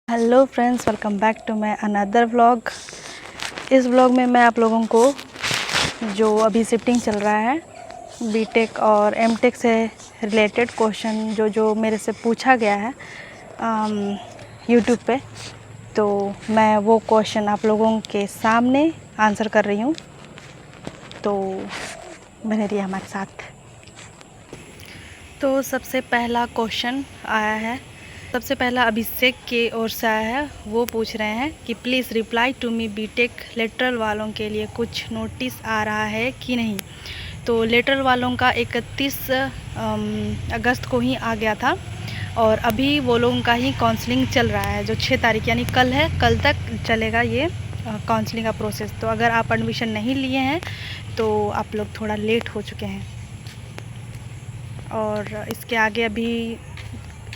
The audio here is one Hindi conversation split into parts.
Hello friends, welcome back to my another vlog. इस व्लॉग में मैं आप लोगों को जो अभी शिफ्टिंग चल रहा है बीटेक और एमटेक से रिलेटेड क्वेश्चन जो मेरे से पूछा गया है यूट्यूब पे, तो मैं वो क्वेश्चन आप लोगों के सामने आंसर कर रही हूँ। तो बने रहिए हमारे साथ। तो सबसे पहला क्वेश्चन आया है, सबसे पहला अभिषेक के ओर से आया है। वो पूछ रहे हैं कि please reply to me, BTech lateral वालों के लिए कुछ नोटिस आ रहा है कि नहीं। तो लेटरल वालों का 31 अगस्त को ही आ गया था और अभी वो लोगों का ही काउंसलिंग चल रहा है, जो 6 तारीख यानी कल है, कल तक चलेगा ये काउंसलिंग का प्रोसेस। तो अगर आप एडमिशन नहीं लिए हैं तो आप लोग थोड़ा लेट हो चुके हैं। और इसके आगे अभी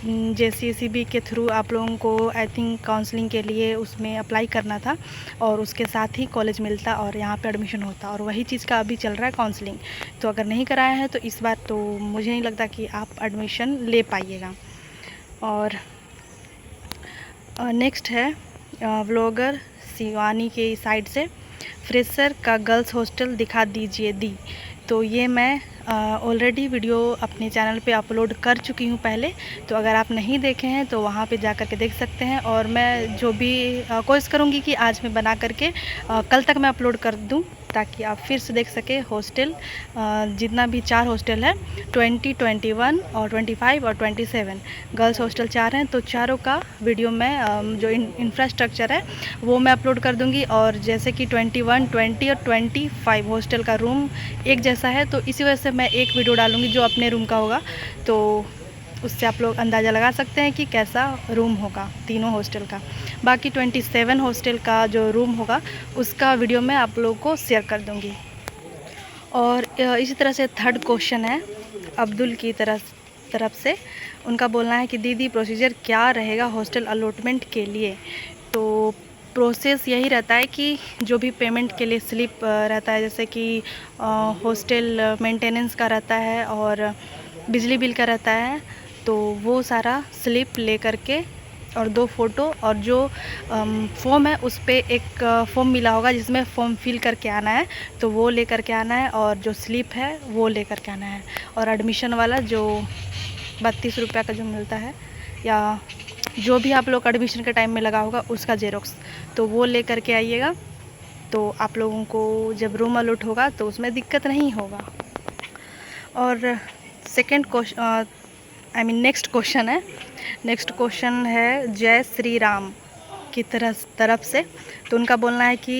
JCCB के थ्रू आप लोगों को आई थिंक काउंसलिंग के लिए उसमें अप्लाई करना था और उसके साथ ही कॉलेज मिलता और यहाँ पे एडमिशन होता, और वही चीज़ का अभी चल रहा है काउंसलिंग। तो अगर नहीं कराया है तो इस बार तो मुझे नहीं लगता कि आप एडमिशन ले पाइएगा। और नेक्स्ट है व्लॉगर शिवानी के साइड से, फ्रेशर का गर्ल्स हॉस्टल दिखा दीजिए दी। तो ये मैं ऑलरेडी वीडियो अपने चैनल पे अपलोड कर चुकी हूँ पहले, तो अगर आप नहीं देखे हैं तो वहाँ पे जा कर के देख सकते हैं। और मैं जो भी कोशिश करूँगी कि आज मैं बना करके कल तक मैं अपलोड कर दूँ, ताकि आप फिर से देख सके हॉस्टल जितना भी 4 हॉस्टल है, 20, 21 और 25 और 27 गर्ल्स हॉस्टल 4 हैं। तो चारों का वीडियो मैं जो इंफ्रास्ट्रक्चर है वो मैं अपलोड कर दूंगी। और जैसे कि 21, 20 और 25 हॉस्टल का रूम एक जैसा है, तो इसी वजह से मैं एक वीडियो डालूंगी जो अपने रूम का होगा, तो उससे आप लोग अंदाज़ा लगा सकते हैं कि कैसा रूम होगा तीनों हॉस्टल का। बाकी 27 हॉस्टल का जो रूम होगा उसका वीडियो मैं आप लोगों को शेयर कर दूंगी। और इसी तरह से थर्ड क्वेश्चन है अब्दुल की तरफ से। उनका बोलना है कि दीदी प्रोसीजर क्या रहेगा हॉस्टल अलॉटमेंट के लिए। तो प्रोसेस यही रहता है कि जो भी पेमेंट के लिए स्लिप रहता है, जैसे कि हॉस्टल मेंटेनेंस का रहता है और बिजली बिल का रहता है, तो वो सारा स्लिप ले करके और 2 फ़ोटो और जो फॉर्म है उस पर एक फॉर्म मिला होगा जिसमें फॉर्म फिल करके आना है, तो वो ले करके आना है। और जो स्लिप है वो ले करके आना है। और एडमिशन वाला जो 32 रुपये का जो मिलता है, या जो भी आप लोग एडमिशन के टाइम में लगा होगा उसका जेरोक्स, तो वो ले करके आइएगा। तो आप लोगों को जब रूम अलॉट होगा तो उसमें दिक्कत नहीं होगा। और सेकेंड क्वेश्चन नेक्स्ट क्वेश्चन है, नेक्स्ट क्वेश्चन है जय श्री राम की तरफ से। तो उनका बोलना है कि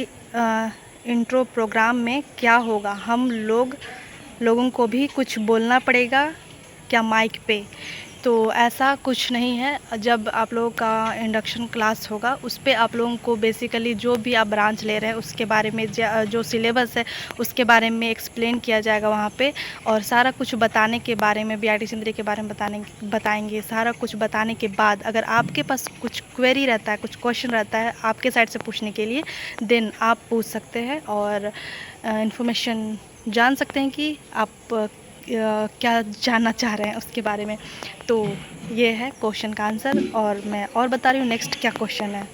इंट्रो प्रोग्राम में क्या होगा, हम लोगों को भी कुछ बोलना पड़ेगा क्या माइक पे। तो ऐसा कुछ नहीं है। जब आप लोगों का इंडक्शन क्लास होगा उस पर आप लोगों को बेसिकली जो भी आप ब्रांच ले रहे हैं उसके बारे में, जो सिलेबस है उसके बारे में एक्सप्लेन किया जाएगा वहाँ पे। और सारा कुछ बताने के बारे में, BRT सिंदरी के बारे में बताएंगे। सारा कुछ बताने के बाद अगर आपके पास कुछ क्वेरी रहता है, कुछ क्वेश्चन रहता है आपके साइड से पूछने के लिए, देन आप पूछ सकते हैं और इन्फॉर्मेशन जान सकते हैं कि आप क्या जानना चाह रहे हैं उसके बारे में। तो ये है क्वेश्चन का आंसर। और मैं और बता रही हूँ नेक्स्ट क्या क्वेश्चन है।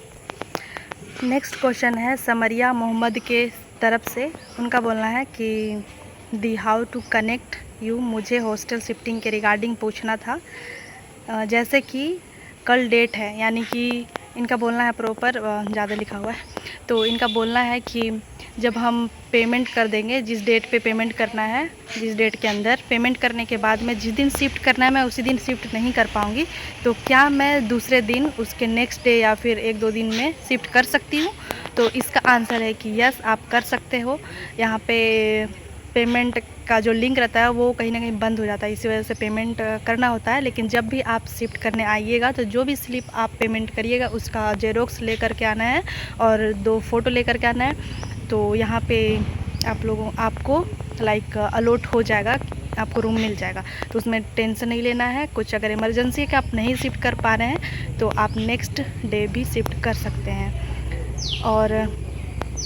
नेक्स्ट क्वेश्चन है समरिया मोहम्मद के तरफ से। उनका बोलना है कि दी हाउ टू कनेक्ट यू, मुझे हॉस्टल शिफ्टिंग के रिगार्डिंग पूछना था। जैसे कि कल डेट है, यानी कि इनका बोलना है प्रॉपर ज़्यादा लिखा हुआ है, तो इनका बोलना है कि जब हम पेमेंट कर देंगे, जिस डेट पे पेमेंट करना है, जिस डेट के अंदर पेमेंट करने के बाद में जिस दिन शिफ्ट करना है मैं उसी दिन शिफ्ट नहीं कर पाऊँगी, तो क्या मैं दूसरे दिन उसके नेक्स्ट डे या फिर 1-2 दिन में शिफ्ट कर सकती हूँ। तो इसका आंसर है कि यस, आप कर सकते हो। यहाँ पे पेमेंट का जो लिंक रहता है वो कहीं ना कहीं बंद हो जाता है, इसी वजह से पेमेंट करना होता है। लेकिन जब भी आप शिफ्ट करने आइएगा तो जो भी स्लिप आप पेमेंट करिएगा उसका जेरोक्स ले करके आना है और 2 फ़ोटो ले करके आना है। तो यहाँ पे आपको लाइक अलॉट हो जाएगा, आपको रूम मिल जाएगा। तो उसमें टेंशन नहीं लेना है। कुछ अगर इमरजेंसी है कि आप नहीं शिफ्ट कर पा रहे हैं तो आप नेक्स्ट डे भी शिफ्ट कर सकते हैं। और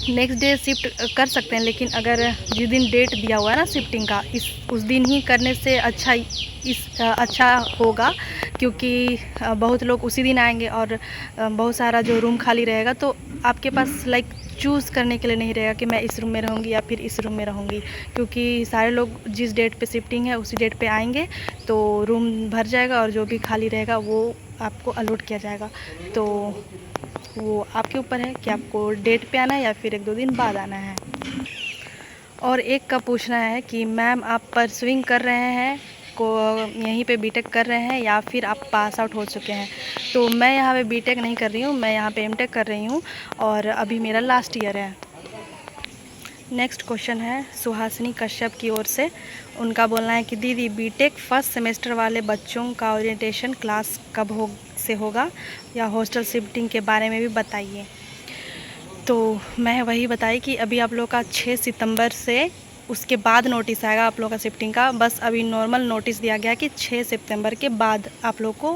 नेक्स्ट डे शिफ्ट कर सकते हैं, लेकिन अगर जिस दिन डेट दिया हुआ है ना शिफ्टिंग का, उस दिन ही करने से अच्छा होगा, क्योंकि बहुत लोग उसी दिन आएंगे और बहुत सारा जो रूम खाली रहेगा, तो आपके पास लाइक चूज़ करने के लिए नहीं रहेगा कि मैं इस रूम में रहूँगी या फिर इस रूम में रहूँगी, क्योंकि सारे लोग जिस डेट पे शिफ्टिंग है उसी डेट पे आएंगे, तो रूम भर जाएगा और जो भी खाली रहेगा वो आपको अलॉट किया जाएगा। तो वो आपके ऊपर है कि आपको डेट पे आना है या फिर 1-2 दिन बाद आना है। और एक का पूछना है कि मैम आप परसुइंग कर रहे हैं को यहीं पे बीटेक कर रहे हैं या फिर आप पास आउट हो चुके हैं। तो मैं यहाँ पे बीटेक नहीं कर रही हूँ, मैं यहाँ पे एमटेक कर रही हूँ और अभी मेरा लास्ट ईयर है। नेक्स्ट क्वेश्चन है सुहासिनी कश्यप की ओर से। उनका बोलना है कि दीदी बीटेक फर्स्ट सेमेस्टर वाले बच्चों का ओरिएंटेशन क्लास कब से होगा या हॉस्टल शिफ्टिंग के बारे में भी बताइए। तो मैं वही बताई कि अभी आप लोग का 6 सितंबर से उसके बाद नोटिस आएगा आप लोग का शिफ्टिंग का। बस अभी नॉर्मल नोटिस दिया गया कि 6 सितंबर के बाद आप लोग को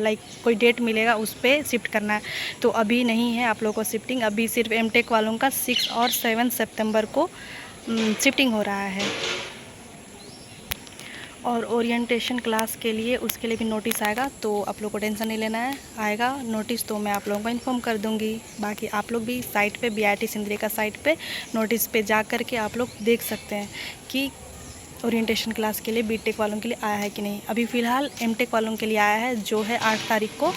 लाइक कोई डेट मिलेगा उस पर शिफ्ट करना है। तो अभी नहीं है आप लोग को शिफ्टिंग, अभी सिर्फ एमटेक वालों का 6 और 7 सितंबर को शिफ्टिंग हो रहा है। और ओरिएंटेशन क्लास के लिए उसके लिए भी नोटिस आएगा, तो आप लोग को टेंशन नहीं लेना है, आएगा नोटिस तो मैं आप लोगों को इन्फॉर्म कर दूंगी। बाकी आप लोग भी साइट पे BIT सिंदरी का साइट पे नोटिस पे जा कर के आप लोग देख सकते हैं कि ओरिएंटेशन क्लास के लिए बीटेक वालों के लिए आया है कि नहीं। अभी फ़िलहाल एमटेक वालों के लिए आया है जो है 8 तारीख को,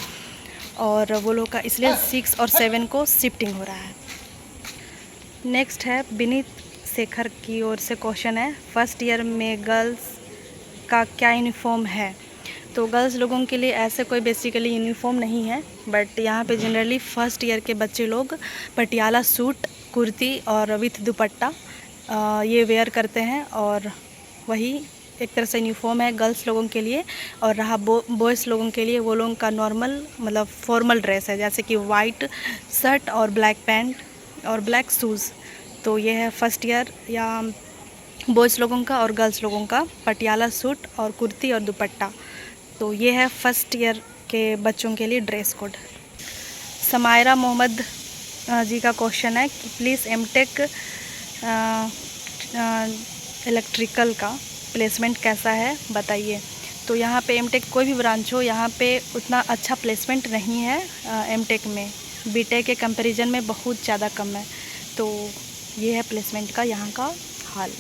और वो लोग का इसलिए 6 और 7 को शिफ्टिंग हो रहा है। नेक्स्ट है विनीत शेखर की ओर से क्वेश्चन है फर्स्ट ईयर में गर्ल्स का क्या यूनिफॉर्म है। तो गर्ल्स लोगों के लिए ऐसे कोई बेसिकली यूनिफॉर्म नहीं है, बट यहाँ पे जनरली फर्स्ट ईयर के बच्चे लोग पटियाला सूट, कुर्ती और विथ दुपट्टा ये वेयर करते हैं, और वही एक तरह से यूनिफॉर्म है गर्ल्स लोगों के लिए। और रहा बॉयज़ लोगों के लिए, वो लोगों का नॉर्मल मतलब फॉर्मल ड्रेस है, जैसे कि वाइट शर्ट और ब्लैक पैंट और ब्लैक शूज़। तो ये है फर्स्ट ईयर या बॉयज़ लोगों का, और गर्ल्स लोगों का पटियाला सूट और कुर्ती और दुपट्टा। तो ये है फर्स्ट ईयर के बच्चों के लिए ड्रेस कोड। समायरा मोहम्मद जी का क्वेश्चन है कि प्लीज़ एमटेक इलेक्ट्रिकल का प्लेसमेंट कैसा है बताइए। तो यहाँ पे एमटेक कोई भी ब्रांच हो, यहाँ पे उतना अच्छा प्लेसमेंट नहीं है एमटेक में, बीटेक के कंपैरिजन में बहुत ज़्यादा कम है। तो ये है प्लेसमेंट का यहाँ का हाल।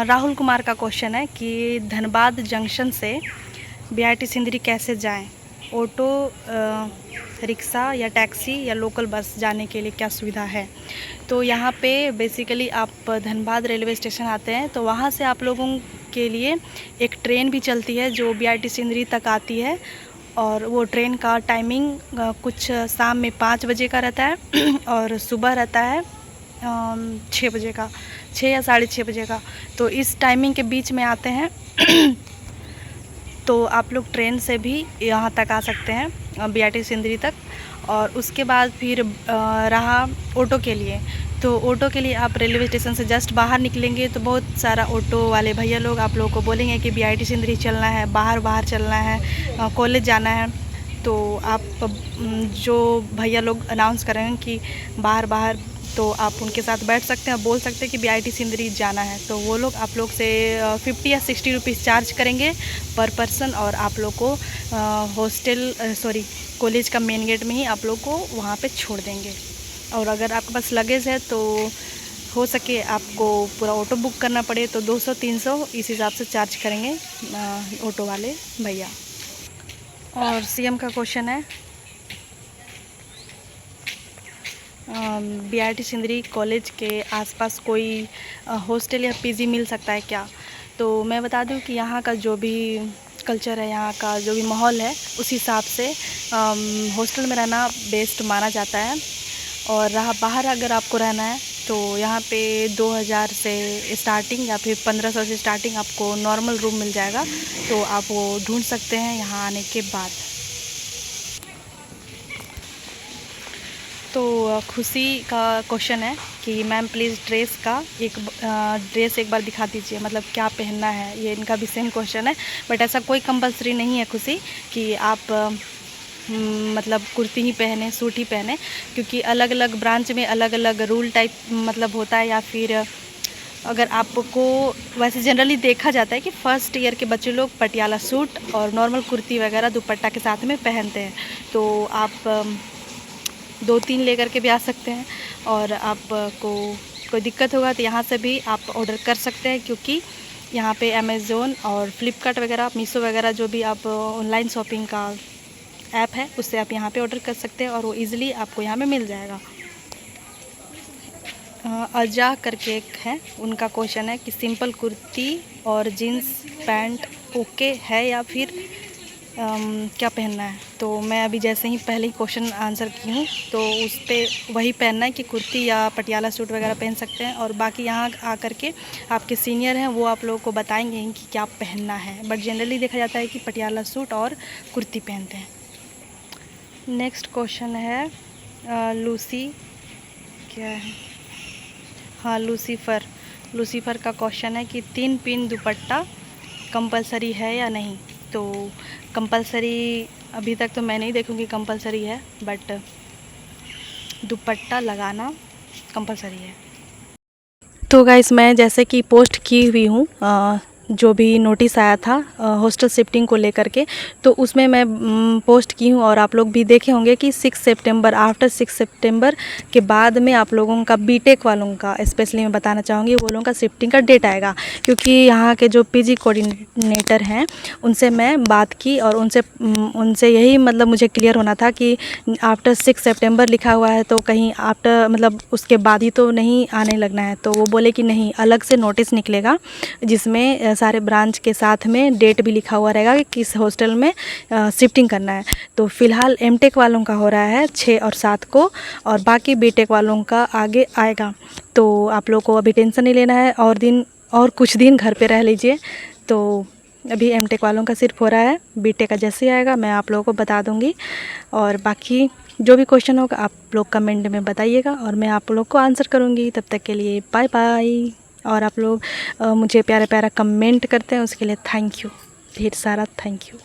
राहुल कुमार का क्वेश्चन है कि धनबाद जंक्शन से BIT सिंदरी कैसे जाएं, ऑटो, रिक्शा या टैक्सी या लोकल बस जाने के लिए क्या सुविधा है। तो यहाँ पे बेसिकली आप धनबाद रेलवे स्टेशन आते हैं तो वहाँ से आप लोगों के लिए एक ट्रेन भी चलती है जो BIT सिंदरी तक आती है, और वो ट्रेन का टाइमिंग कुछ शाम में 5 बजे का रहता है और सुबह रहता है 6 बजे का, 6 या 6:30 बजे का। तो इस टाइमिंग के बीच में आते हैं तो आप लोग ट्रेन से भी यहाँ तक आ सकते हैं BIT सिंदरी तक। और उसके बाद फिर रहा ऑटो के लिए, तो ऑटो के लिए आप रेलवे स्टेशन से जस्ट बाहर निकलेंगे तो बहुत सारा ऑटो वाले भैया लोग आप लोगों को बोलेंगे कि BIT सिंदरी चलना है, बाहर चलना है, कॉलेज जाना है। तो आप जो भैया लोग अनाउंस करेंगे कि बाहर, तो आप उनके साथ बैठ सकते हैं, बोल सकते हैं कि BIT सिंदरी जाना है। तो वो लोग आप लोग से 50 या 60 रुपीज़ चार्ज करेंगे पर पर्सन, और आप लोग को कॉलेज का मेन गेट में ही आप लोग को वहाँ पे छोड़ देंगे। और अगर आपके पास लगेज है तो हो सके आपको पूरा ऑटो बुक करना पड़े तो 200-300 इस हिसाब से चार्ज करेंगे ऑटो वाले भैया। और CM का क्वेश्चन है BIT सिंदरी कॉलेज के आसपास कोई हॉस्टल या PG मिल सकता है क्या। तो मैं बता दूं कि यहाँ का जो भी कल्चर है, यहाँ का जो भी माहौल है, उस हिसाब से हॉस्टल में रहना बेस्ट माना जाता है। और रहा बाहर अगर आपको रहना है तो यहाँ पे 2000 से स्टार्टिंग या फिर 1500 से स्टार्टिंग आपको नॉर्मल रूम मिल जाएगा, तो आप वो ढूंढ सकते हैं यहाँ आने के बाद। तो खुशी का क्वेश्चन है कि मैम प्लीज़ ड्रेस एक बार दिखा दीजिए, मतलब क्या पहनना है। ये इनका भी सेम क्वेश्चन है, बट ऐसा कोई कंपलसरी नहीं है खुशी कि आप मतलब कुर्ती ही पहने, सूट ही पहने, क्योंकि अलग अलग ब्रांच में अलग अलग रूल टाइप मतलब होता है। या फिर अगर आपको वैसे जनरली देखा जाता है कि फ़र्स्ट ईयर के बच्चे लोग पटियाला सूट और नॉर्मल कुर्ती वगैरह दुपट्टा के साथ में पहनते हैं। तो आप 2-3 लेकर के भी आ सकते हैं, और आपको कोई दिक्कत होगा तो यहाँ से भी आप ऑर्डर कर सकते हैं, क्योंकि यहाँ पे अमेज़ोन और फ्लिपकार्ट वगैरह, मीशो वगैरह जो भी आप ऑनलाइन शॉपिंग का ऐप है उससे आप यहाँ पे ऑर्डर कर सकते हैं, और वो ईज़िली आपको यहाँ में मिल जाएगा। अजा करके एक है, उनका क्वेश्चन है कि सिंपल कुर्ती और जीन्स पैंट ओके है या फिर क्या पहनना है। तो मैं अभी जैसे ही पहले ही क्वेश्चन आंसर की हूँ, तो उस पर वही पहनना है कि कुर्ती या पटियाला सूट वगैरह पहन सकते हैं, और बाकी यहाँ आकर के आपके सीनियर हैं वो आप लोगों को बताएंगे कि क्या पहनना है। बट जनरली देखा जाता है कि पटियाला सूट और कुर्ती पहनते हैं। नेक्स्ट क्वेश्चन है लूसी, क्या है, हाँ लूसीफ़र का क्वेश्चन है कि 3 पिन दुपट्टा कंपलसरी है या नहीं। तो कंपलसरी अभी तक तो मैं नहीं देखूँगी कंपलसरी है, बट दुपट्टा लगाना कंपलसरी है। तो गाइस, मैं जैसे कि पोस्ट की हुई हूँ जो भी नोटिस आया था हॉस्टल शिफ्टिंग को लेकर के, तो उसमें मैं पोस्ट की हूँ, और आप लोग भी देखे होंगे कि 6 सितंबर, आफ्टर 6 सितंबर के बाद में आप लोगों का बीटेक वालों का स्पेशली मैं बताना चाहूँगी, वो लोगों का शिफ्टिंग का डेट आएगा। क्योंकि यहाँ के जो पीजी कोऑर्डिनेटर हैं उनसे मैं बात की, और उनसे यही मतलब मुझे क्लियर होना था कि आफ्टर 6 सितंबर लिखा हुआ है तो कहीं आफ्टर मतलब उसके बाद ही तो नहीं आने लगना है। तो वो बोले कि नहीं, अलग से नोटिस निकलेगा जिसमें सारे ब्रांच के साथ में डेट भी लिखा हुआ रहेगा कि किस हॉस्टल में शिफ्टिंग करना है। तो फ़िलहाल एमटेक वालों का हो रहा है 6 और 7 को, और बाकी बीटेक वालों का आगे आएगा। तो आप लोग को अभी टेंशन नहीं लेना है, और कुछ दिन घर पे रह लीजिए। तो अभी एमटेक वालों का सिर्फ हो रहा है, बीटेक का जैसे ही आएगा मैं आप लोगों को बता दूँगी। और बाकी जो भी क्वेश्चन होगा आप लोग कमेंट में बताइएगा, और मैं आप लोग को आंसर करूँगी। तब तक के लिए बाय बाय। और आप लोग मुझे प्यारा प्यारा कमेंट करते हैं उसके लिए थैंक यू, ढेर सारा थैंक यू।